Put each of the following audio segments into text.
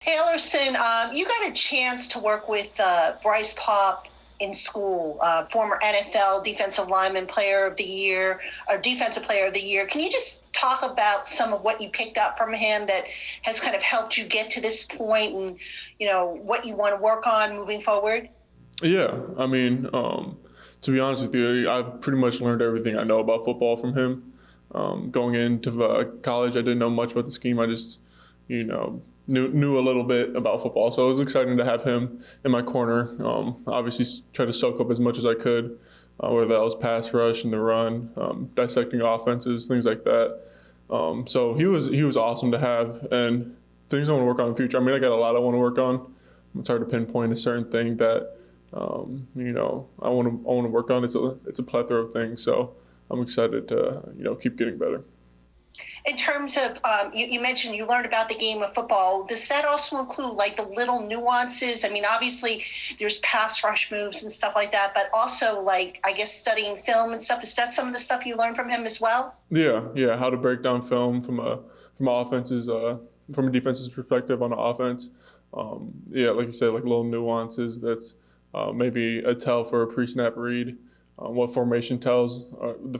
Hey, Elerson, you got a chance to work with Bryce Paup in school, former NFL defensive lineman player of the year, or defensive player of the year. Can you just talk about some of what you picked up from him that has kind of helped you get to this point and, what you want to work on moving forward? Yeah, I mean, to be honest with you, I pretty much learned everything I know about football from him. Going into college, I didn't know much about the scheme. I just, knew a little bit about football. So it was exciting to have him in my corner. Obviously, try to soak up as much as I could, whether that was pass rush and the run, dissecting offenses, things like that. So he was awesome to have, and things I want to work on in the future. I mean, I got a lot I want to work on. It's hard to pinpoint a certain thing that I want to work on. It's a plethora of things. So I'm excited to keep getting better. In terms of, you mentioned you learned about the game of football. Does that also include like the little nuances? I mean, obviously there's pass rush moves and stuff like that, but also like, I guess, studying film and stuff. Is that some of the stuff you learned from him as well? Yeah. How to break down film from offenses, from a defense's perspective on the offense. Like you said, like little nuances. That's maybe a tell for a pre-snap read. What formation tells,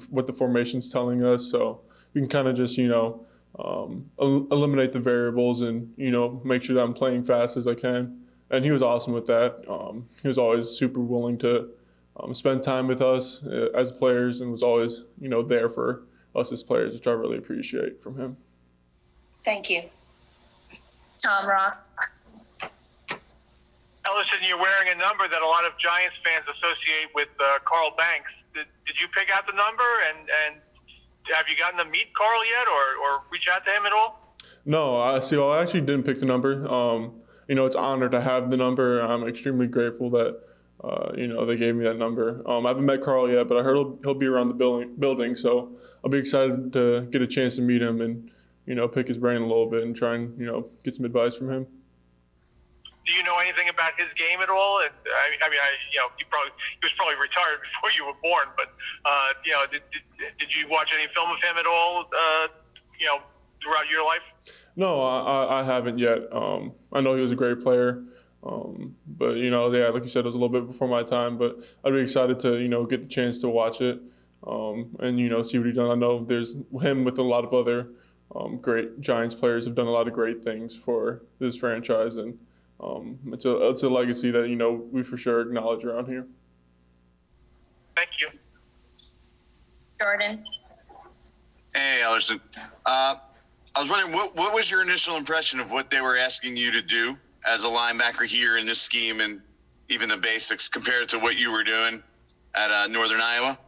what the formation's telling us. So we can kind of just, eliminate the variables and, make sure that I'm playing fast as I can. And he was awesome with that. He was always super willing to spend time with us as players and was always, there for us as players, which I really appreciate from him. Thank you. Tom Rock. Elerson, you're wearing a number that a lot of Giants fans associate with Carl Banks. Did you pick out the number, and have you gotten to meet Carl yet or reach out to him at all? No, I actually didn't pick the number. It's an honor to have the number. I'm extremely grateful that, they gave me that number. I haven't met Carl yet, but I heard he'll be around the building, so I'll be excited to get a chance to meet him and, pick his brain a little bit and try and, get some advice from him. Do you know anything about his game at all? He was probably retired before you were born, but did you watch any film of him at all? Throughout your life? No, I haven't yet. I know he was a great player, but like you said, it was a little bit before my time. But I'd be excited to get the chance to watch it and see what he's done. I know there's him with a lot of other great Giants players have done a lot of great things for this franchise and. It's a legacy that we for sure acknowledge around here. Thank you. Jordan. Hey, Elerson. I was wondering, what was your initial impression of what they were asking you to do as a linebacker here in this scheme and even the basics compared to what you were doing at Northern Iowa?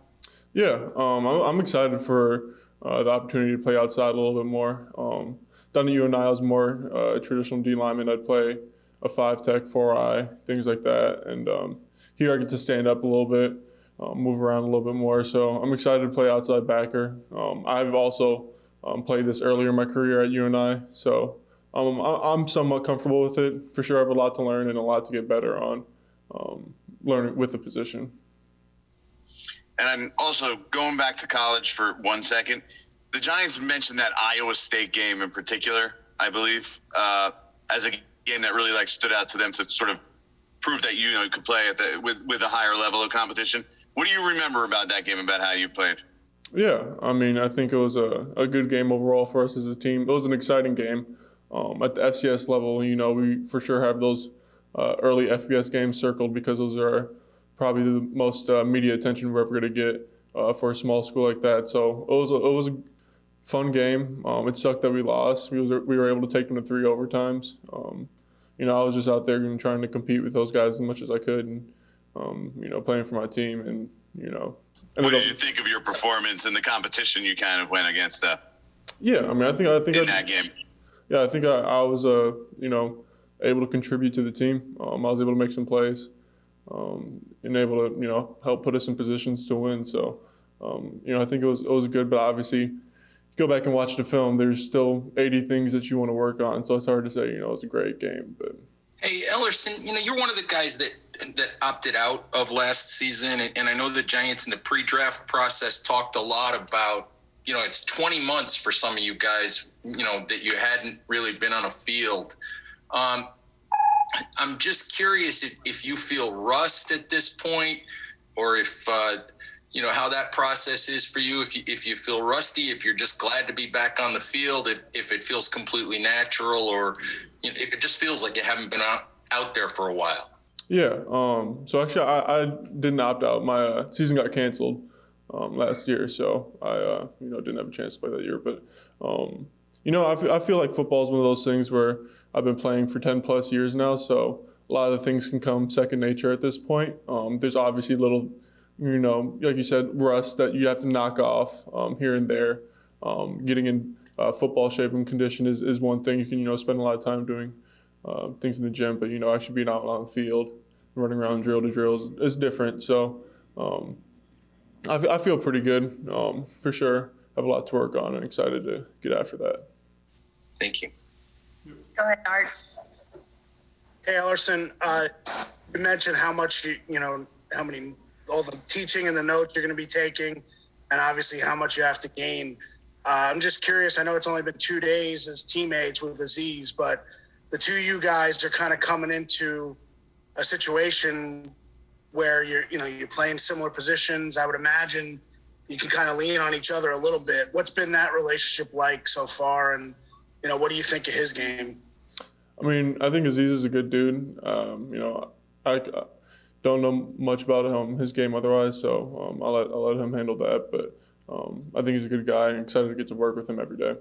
Yeah, I'm excited for the opportunity to play outside a little bit more. Down at UNI, I was more traditional D lineman. I'd play a 5-tech, 4-eye, things like that. And here I get to stand up a little bit, move around a little bit more. So I'm excited to play outside backer. I've also played this earlier in my career at UNI. So I'm somewhat comfortable with it. For sure, I have a lot to learn and a lot to get better on learning with the position. And I'm also going back to college for 1 second. The Giants mentioned that Iowa State game in particular, I believe, as a game that really stood out to them to sort of prove that you could play at with a higher level of competition. What do you remember about that game, about how you played? Yeah, I mean, I think it was a good game overall for us as a team. It was an exciting game. At the FCS level, we for sure have those early FBS games circled because those are probably the most media attention we're ever going to get for a small school like that. So it was a fun game. It sucked that we lost. We were able to take them to 3 overtimes. I was just out there trying to compete with those guys as much as I could, and playing for my team. And what did you think of your performance and the competition you kind of went against? Yeah, I mean, I think in that game. Yeah, I think I was able to contribute to the team. I was able to make some plays, and able to help put us in positions to win. So I think it was good, but obviously. Go back and watch the film, there's still 80 things that you want to work on. So it's hard to say, it was a great game. But hey, Elerson, you're one of the guys that opted out of last season. And I know the Giants in the pre-draft process talked a lot about, it's 20 months for some of you guys, that you hadn't really been on a field. I'm just curious if you feel rust at this point, or if how that process is for you. If you feel rusty, if you're just glad to be back on the field, if it feels completely natural, or if it just feels like you haven't been out there for a while. Yeah. So actually, I didn't opt out. My season got canceled last year, so I didn't have a chance to play that year. But I feel like football is one of those things where I've been playing for 10 plus years now, so a lot of the things can come second nature at this point. There's obviously little, like you said, rust that you have to knock off here and there. Getting in football shape and condition is one thing. You can spend a lot of time doing things in the gym, but actually being out on the field, running around drill to drills is different. So I feel pretty good for sure. I have a lot to work on and excited to get after that. Thank you. Go ahead, Art. Hey, Elerson, you mentioned how much all the teaching and the notes you're going to be taking, and obviously how much you have to gain. I'm just curious. I know it's only been 2 days as teammates with Aziz, but the two of you guys are kind of coming into a situation where you're playing similar positions. I would imagine you can kind of lean on each other a little bit. What's been that relationship like so far, and what do you think of his game? I mean, I think Aziz is a good dude. I don't know much about his game otherwise, so I'll let him handle that. But I think he's a good guy. I'm excited to get to work with him every day.